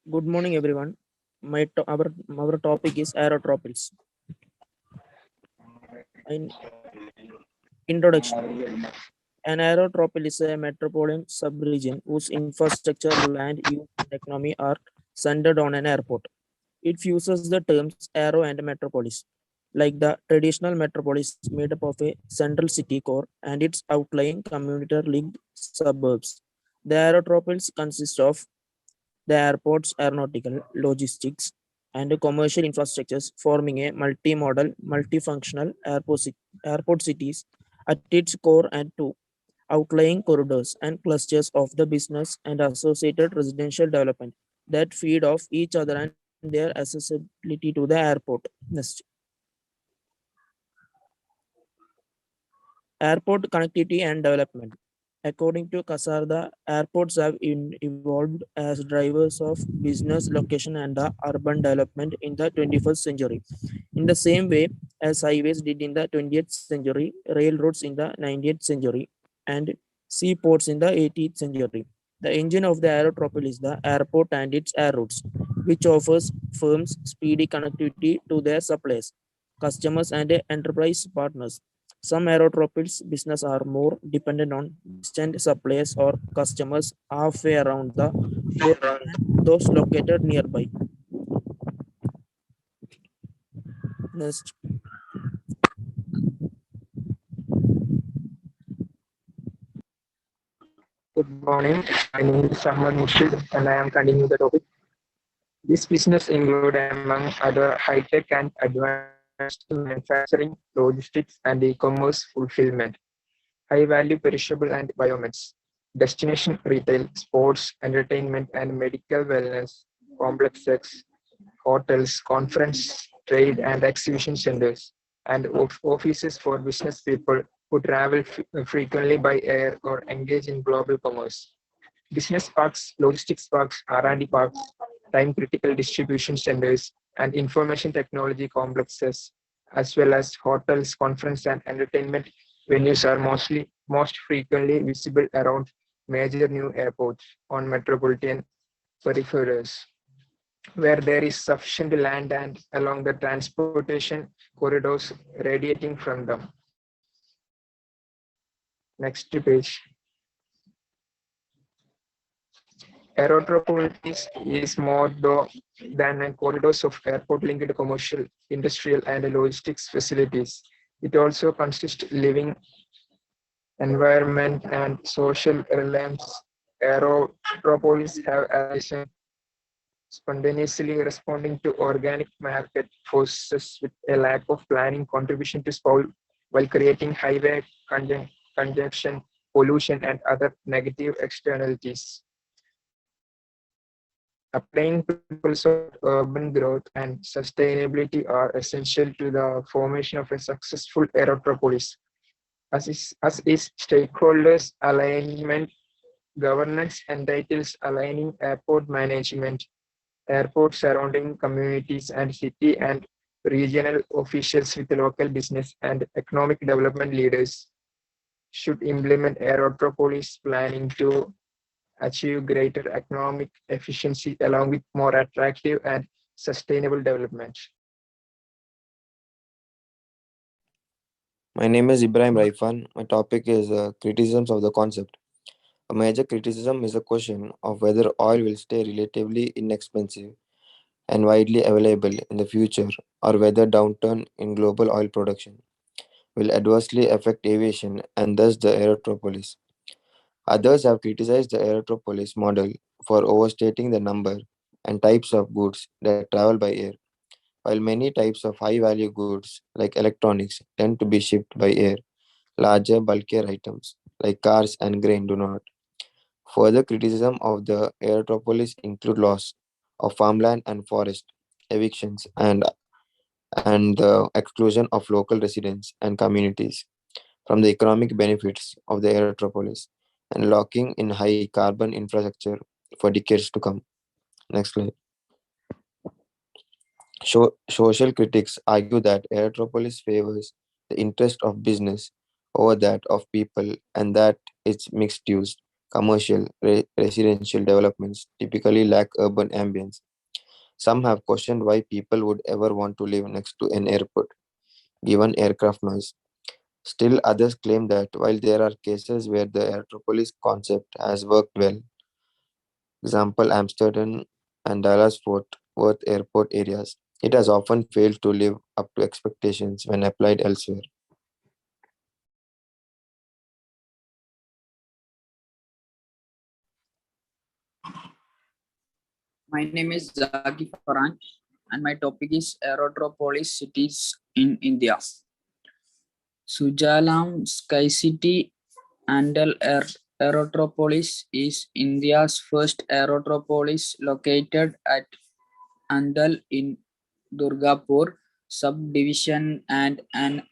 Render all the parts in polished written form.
Good morning, everyone. Our topic is Aerotropils. In introduction, an aerotropil is a metropolitan subregion whose infrastructure, land use, and economy are centered on an airport. It fuses the terms aero and metropolis, like the traditional metropolis made up of a central city core and its outlying commuter-linked suburbs. The aerotropils consist of the airport's aeronautical, logistics, and commercial infrastructures, forming a multimodal, multifunctional airport cities at its core and two outlying corridors and clusters of the business and associated residential development that feed off each other and their accessibility to the airport. Next, airport connectivity and development. According to Kasar, the airports have evolved as drivers of business location and the urban development in the 21st century. In the same way as highways did in the 20th century, railroads in the 19th century, and seaports in the 18th century. The engine of the aerotropil is the airport and its air routes, which offers firms speedy connectivity to their suppliers, customers, and enterprise partners. Some aerotropils business are more dependent on distant suppliers or customers halfway around the world than those located nearby. Next, Good morning. My name is Ahmad Murshid and I am continuing the topic. This business include among other high-tech and advanced manufacturing, logistics and e-commerce fulfillment, high-value perishable and biomeds, destination retail, sports, entertainment and medical wellness, complexes, hotels, conference, trade and exhibition centers, and offices for business people who travel frequently by air or engage in global commerce. Business parks, logistics parks, R&D parks, time-critical distribution centers, and information technology complexes, as well as hotels, conference, and entertainment venues are most frequently visible around major new airports on metropolitan peripheries, where there is sufficient land and along the transportation corridors radiating from them. Next page. Aerotropils is more than a corridors of airport-linked commercial, industrial, and logistics facilities. It also consists living environment and social relevance. Aerotropolis have arisen spontaneously responding to organic market forces with a lack of planning contribution to solve while creating highway congestion, pollution, and other negative externalities. Applying principles of urban growth and sustainability are essential to the formation of a successful aerotropolis, as is stakeholders alignment. Governance entitles aligning airport management, airport surrounding communities, and city and regional officials with local business and economic development leaders should implement aerotropolis planning to achieve greater economic efficiency along with more attractive and sustainable development. My name is Ibrahim Raifan. My topic is criticisms of the concept. A major criticism is the question of whether oil will stay relatively inexpensive and widely available in the future, or whether downturn in global oil production will adversely affect aviation and thus the aerotropolis. Others have criticized the aerotropolis model for overstating the number and types of goods that travel by air, while many types of high value goods like electronics tend to be shipped by air. Larger, bulkier items like cars and grain do not. Further criticism of the aerotropolis include loss of farmland and forest, evictions, and the exclusion of local residents and communities from the economic benefits of the aerotropolis and locking in high carbon infrastructure for decades to come. Next slide. Social critics argue that aerotropolis favors the interest of business over that of people and that its mixed use commercial, residential developments typically lack urban ambience. Some have questioned why people would ever want to live next to an airport, given aircraft noise. Still, others claim that while there are cases where the Aerotropolis concept has worked well, example Amsterdam and Dallas Fort Worth airport areas, it has often failed to live up to expectations when applied elsewhere. My name is Zaki Farhan, and my topic is Aerotropolis cities in India. Sujalam Sky City Andal Aerotropolis is India's first aerotropolis located at Andal in Durgapur subdivision and an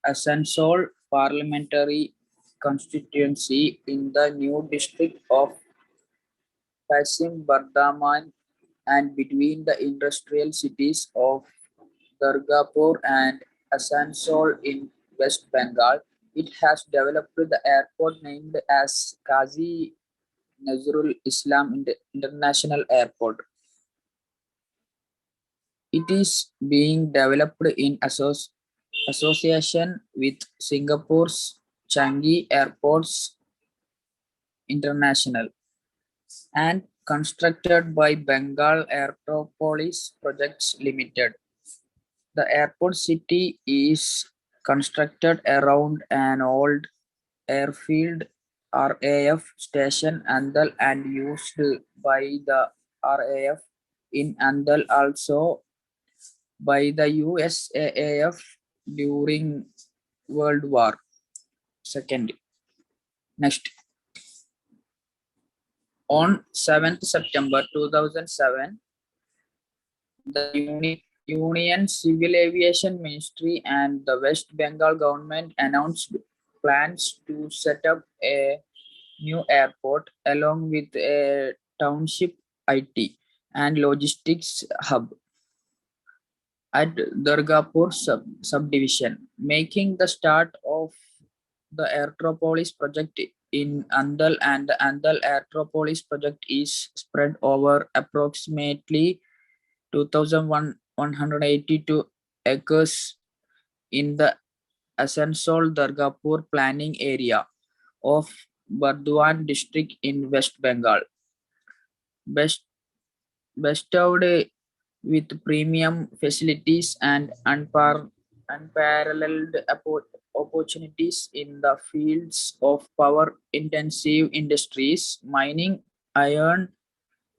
Asansol parliamentary constituency in the new district of Pasim Bardhaman and between the industrial cities of Durgapur and Asansol in West Bengal. It has developed the airport named as Qazi Nazrul Islam International Airport. It is being developed in association with Singapore's Changi Airports International and constructed by Bengal Aerotropils Projects Limited. The airport city is constructed around an old airfield RAF station Andal and used by the RAF in Andal, also by the USAAF during World War II. Next, on 7th September 2007, the Union Civil Aviation Ministry and the West Bengal government announced plans to set up a new airport along with a township IT and logistics hub at Durgapur subdivision, making the start of the Aertropolis project in Andal, and the Andal Aertropolis project is spread over approximately 2,182 acres in the Asansol Durgapur planning area of Burdwan district in West Bengal. Bestowed with premium facilities and unparalleled opportunities in the fields of power intensive industries, mining, iron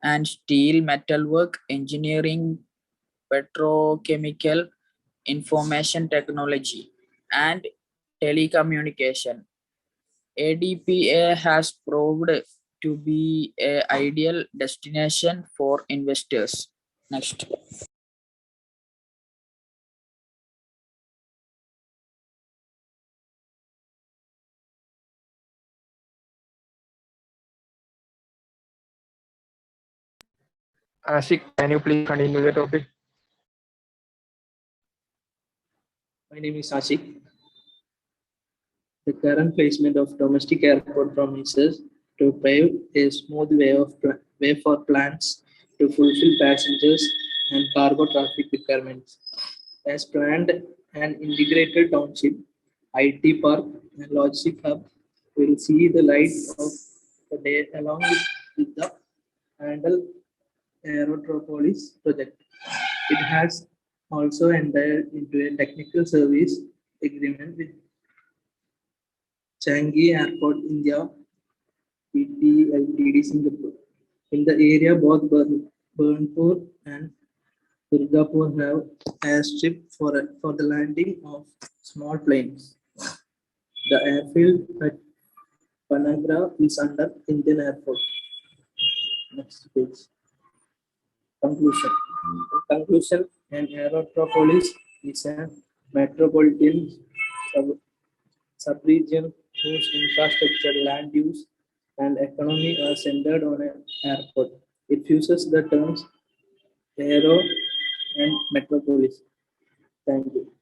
and steel, metalwork, engineering, petrochemical, information technology, and telecommunication. ADPA has proved to be an ideal destination for investors. Next. Ashik, can you please continue the topic? My name is Ashik. The current placement of domestic airport promises to pave a smooth way for plants to fulfill passengers and cargo traffic requirements. As planned, an integrated township, IT park, and logistic hub will see the light of the day along with the Handle Aerotropolis project. It has also entered into a technical service agreement with Changi Airport India Pty Ltd Singapore. In the area, both Burnpur and Durgapur have airstrip for the landing of small planes. The airfield at Panagra is under Indian Airport. Next page. Conclusion. In conclusion, an aerotropolis is a metropolitan sub-region whose infrastructure, land use, and economy are centered on an airport. It fuses the terms aero and metropolis. Thank you.